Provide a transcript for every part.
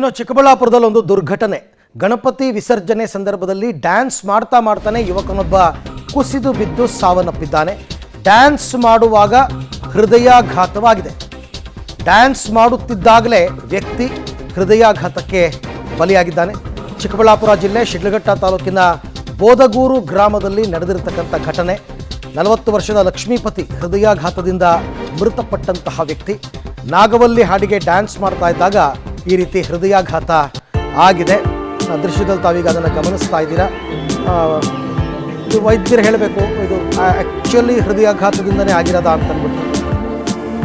ಇನ್ನು ಚಿಕ್ಕಬಳ್ಳಾಪುರದಲ್ಲಿ ಒಂದು ದುರ್ಘಟನೆ. ಗಣಪತಿ ವಿಸರ್ಜನೆ ಸಂದರ್ಭದಲ್ಲಿ ಡ್ಯಾನ್ಸ್ ಮಾಡ್ತಾನೆ ಯುವಕನೊಬ್ಬ ಕುಸಿದು ಬಿದ್ದು ಸಾವನ್ನಪ್ಪಿದ್ದಾನೆ. ಡ್ಯಾನ್ಸ್ ಮಾಡುವಾಗ ಹೃದಯಾಘಾತವಾಗಿದೆ. ಡ್ಯಾನ್ಸ್ ಮಾಡುತ್ತಿದ್ದಾಗಲೇ ವ್ಯಕ್ತಿ ಹೃದಯಾಘಾತಕ್ಕೆ ಬಲಿಯಾಗಿದ್ದಾನೆ. ಚಿಕ್ಕಬಳ್ಳಾಪುರ ಜಿಲ್ಲೆ ಶಿಡ್ಲಘಟ್ಟ ತಾಲೂಕಿನ ಬೋದಗೂರು ಗ್ರಾಮದಲ್ಲಿ ನಡೆದಿರತಕ್ಕಂಥ ಘಟನೆ. 40 ವರ್ಷದ ಲಕ್ಷ್ಮೀಪತಿ ಹೃದಯಾಘಾತದಿಂದ ಮೃತಪಟ್ಟಂತಹ ವ್ಯಕ್ತಿ. ನಾಗವಲ್ಲಿ ಹಾಡಿಗೆ ಡ್ಯಾನ್ಸ್ ಮಾಡ್ತಾ ಇದ್ದಾಗ ಈ ರೀತಿ ಹೃದಯಾಘಾತ ಆಗಿದೆ. ದೃಶ್ಯದಲ್ಲಿ ತಾವೀಗ ಅದನ್ನು ಗಮನಿಸ್ತಾ ಇದ್ದೀರಾ. ಇದು ವೈದ್ಯರು ಹೇಳಬೇಕು, ಇದು ಆ್ಯಕ್ಚುಲಿ ಹೃದಯಾಘಾತದಿಂದನೇ ಆಗಿರೋದ ಅಂತ ಅಂದ್ಬಿಟ್ಟು.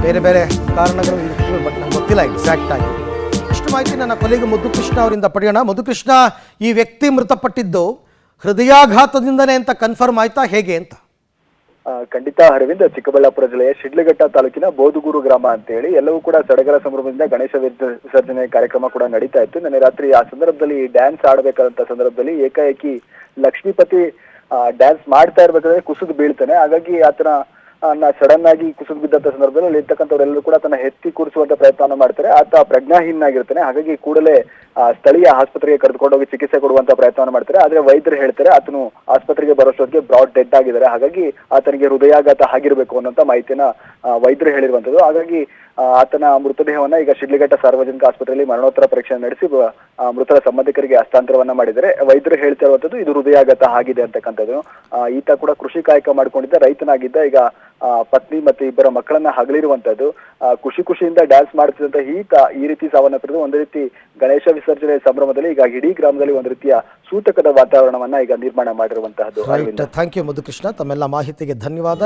ಬೇರೆ ಬೇರೆ ಕಾರಣಗಳು ಇರ್ತವೆ, ಬಟ್ ನಂಗೆ ಗೊತ್ತಿಲ್ಲ ಎಕ್ಸಾಕ್ಟಾಗಿ. ಇಷ್ಟು ಮಾಹಿತಿ ನನ್ನ ಕೊಲೆಗೆ ಮಧುಕೃಷ್ಣ ಅವರಿಂದ ಪಡೆಯೋಣ. ಮಧುಕೃಷ್ಣ, ಈ ವ್ಯಕ್ತಿ ಮೃತಪಟ್ಟಿದ್ದು ಹೃದಯಾಘಾತದಿಂದನೇ ಅಂತ ಕನ್ಫರ್ಮ್ ಆಯ್ತಾ, ಹೇಗೆ ಅಂತ? ಖಂಡಿತ ಅರವಿಂದ್, ಚಿಕ್ಕಬಳ್ಳಾಪುರ ಜಿಲ್ಲೆಯ ಶಿಡ್ಲಘಟ್ಟ ತಾಲೂಕಿನ ಬೋದುಗೂರು ಗ್ರಾಮ ಅಂತ ಹೇಳಿ ಎಲ್ಲವೂ ಕೂಡ ಸಡಗರ ಸಂಭ್ರಮದಿಂದ ಗಣೇಶ ವಿಸರ್ಜನೆ ಕಾರ್ಯಕ್ರಮ ಕೂಡ ನಡೀತಾ ಇತ್ತು. ನಿನ್ನೆ ರಾತ್ರಿ ಆ ಸಂದರ್ಭದಲ್ಲಿ ಡ್ಯಾನ್ಸ್ ಆಡಬೇಕಾದಂತ ಸಂದರ್ಭದಲ್ಲಿ ಏಕಾಏಕಿ ಲಕ್ಷ್ಮೀಪತಿ ಡ್ಯಾನ್ಸ್ ಮಾಡ್ತಾ ಇರ್ಬೇಕಾದ್ರೆ ಕುಸಿದು ಬೀಳ್ತಾನೆ. ಹಾಗಾಗಿ ಆತನ ಸಡನ್ ಆಗಿ ಕುಸಿದು ಬಿದ್ದಂತ ಸಂದರ್ಭದಲ್ಲಿ ಅಲ್ಲಿ ಇರ್ತಕ್ಕಂಥವರೆಲ್ಲರೂ ಕೂಡ ತನ್ನ ಎತ್ತಿ ಕೂರಿಸುವಂತ ಪ್ರಯತ್ನ ಮಾಡ್ತಾರೆ. ಆತ ಪ್ರಜ್ಞಾಹೀನಾಗಿರ್ತಾನೆ. ಹಾಗಾಗಿ ಕೂಡಲೇ ಸ್ಥಳೀಯ ಆಸ್ಪತ್ರೆಗೆ ಕರೆದುಕೊಂಡೋಗಿ ಚಿಕಿತ್ಸೆ ಕೊಡುವಂತ ಪ್ರಯತ್ನ ಮಾಡ್ತಾರೆ. ಆದ್ರೆ ವೈದ್ಯರು ಹೇಳ್ತಾರೆ ಆತನು ಆಸ್ಪತ್ರೆಗೆ ಬರೋಷ್ಟೊತ್ತಿಗೆ ಬ್ರಾಡ್ ಡೆಡ್ ಆಗಿದ್ದಾರೆ. ಹಾಗಾಗಿ ಆತನಿಗೆ ಹೃದಯಾಘಾತ ಆಗಿರ್ಬೇಕು ಅನ್ನೋಂತ ಮಾಹಿತಿಯನ್ನ ವೈದ್ಯರು ಹೇಳಿರುವಂತದ್ದು. ಹಾಗಾಗಿ ಆತನ ಮೃತದೇಹವನ್ನ ಈಗ ಶಿಡ್ಲಘಟ್ಟ ಸಾರ್ವಜನಿಕ ಆಸ್ಪತ್ರೆಯಲ್ಲಿ ಮರಣೋತ್ತರ ಪರೀಕ್ಷೆ ನಡೆಸಿ ಮೃತರ ಸಂಬಂಧಿಕರಿಗೆ ಹಸ್ತಾಂತರವನ್ನ ಮಾಡಿದರೆ ವೈದ್ಯರು ಹೇಳ್ತಾ ಇರುವಂತದ್ದು ಇದು ಹೃದಯಾಘಾತ ಆಗಿದೆ ಅಂತಕ್ಕಂಥದ್ದು. ಈತ ಕೂಡ ಕೃಷಿ ಕಾಯಕ ಮಾಡ್ಕೊಂಡಿದ್ದ ರೈತನಾಗಿದ್ದ. ಈಗ ಪತ್ನಿ ಮತ್ತೆ ಇಬ್ಬರ ಮಕ್ಕಳನ್ನ ಹಗಲಿರುವಂತದ್ದು. ಖುಷಿಯಿಂದ ಡ್ಯಾನ್ಸ್ ಮಾಡ್ತಿದ್ದಂತ ಈತ ಈ ರೀತಿ ಸಾವನ್ನಪ್ಪಿರೋದು ಒಂದು ರೀತಿ ಗಣೇಶ ವಿಸರ್ಜನೆ ಸಂಭ್ರಮದಲ್ಲಿ ಈಗ ಇಡೀ ಗ್ರಾಮದಲ್ಲಿ ಒಂದು ರೀತಿಯ ಸೂತಕದ ವಾತಾವರಣವನ್ನ ಈಗ ನಿರ್ಮಾಣ ಮಾಡಿರುವಂತಹದ್ದು. ಥ್ಯಾಂಕ್ ಯು ಮಧುಕೃಷ್ಣ, ತಮ್ಮೆಲ್ಲ ಮಾಹಿತಿಗೆ ಧನ್ಯವಾದ.